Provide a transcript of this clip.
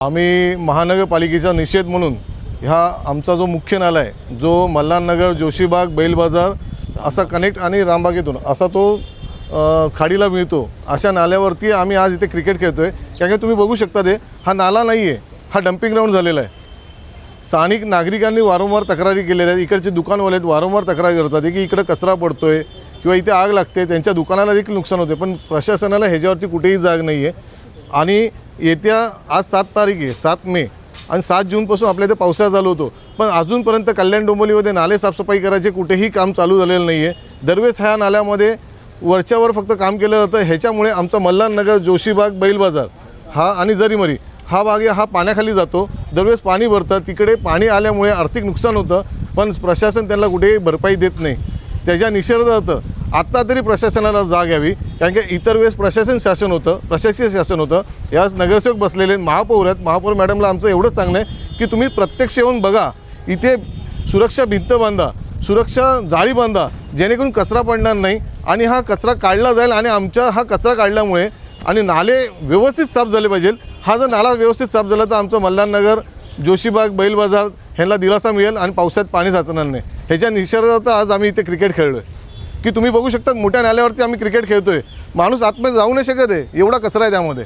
आम्ही महानगरपालिकेचा निषेध म्हणून ह्या आमचा जो मुख्य नाला आहे जो मल्हारनगर जोशीबाग बैल बाजार असा कनेक्ट आणि रामबागेतून असा तो खाडीला मिळतो अशा नाल्यावरती आम्ही आज इथे क्रिकेट खेळतो आहे. कारण की तुम्ही बघू शकता ते हा नाला नाही आहे, हा डम्पिंग ग्राउंड झालेला आहे. स्थानिक नागरिकांनी वारंवार तक्रारी केलेल्या आहेत. इकडचे दुकानवाले आहेत वारंवार तक्रार करतात की इकडं कचरा पडतो आहे किंवा इथे आग लागते, त्यांच्या दुकानाला देखील नुकसान होते. पण प्रशासनाला ह्याच्यावरती कुठेही जाग नाही आहे. आणि येत्या आज 7 तारीख आहे, 7 मे आणि 7 जूनपासून आपल्या इथे पावसाळा चालू होतो, पण अजूनपर्यंत कल्याण डोंबिवलीमध्ये नाले साफसफाई करायचे कुठेही काम चालू झालेलं नाही आहे. दरवेळेस ह्या नाल्यामध्ये वरच्यावर फक्त काम केलं जातं. ह्याच्यामुळे आमचा मल्हारनगर जोशीबाग बैल बाजार हा आणि जरीमरी हा भाग हा पाण्याखाली जातो. दरवेळेस पाणी भरतं, तिकडे पाणी आल्यामुळे आर्थिक नुकसान होतं, पण प्रशासन त्यांना कुठेही भरपाई देत नाही. त्याच्या निषेधार्थ आत्ता तरी प्रशासनाला जाग यावी. कारण की इतर वेळेस प्रशासन शासन होतं, प्रशासकीय शासन होतं, यावेळेस नगरसेवक बसलेले महापौर आहेत. महापौर मॅडमला आमचं एवढंच सांगणं आहे की तुम्ही प्रत्यक्ष येऊन बघा, इथे सुरक्षा भिंत बांधा, सुरक्षा जाळी बांधा, जेणेकरून कचरा पडणार नाही आणि हा कचरा काढला जाईल. आणि आमच्या हा कचरा काढल्यामुळे आणि नाले व्यवस्थित साफ झाले पाहिजे. हा जर नाला व्यवस्थित साफ झाला तर आमचं मल्हारनगर जोशीबाग बैल बाजार ह्यांना दिलासा मिळेल आणि पावसाळ्यात पाणी साचणार नाही. ह्याच्या निषेधार्थ आज आम्ही इथे क्रिकेट खेळलो आहे. की तुम्ही बघू शकता मोठ्या नाल्यावरती आम्ही क्रिकेट खेळतो आहे. माणूस आतमध्ये जाऊ नाही शकत आहे, एवढा कचरा आहे त्यामध्ये.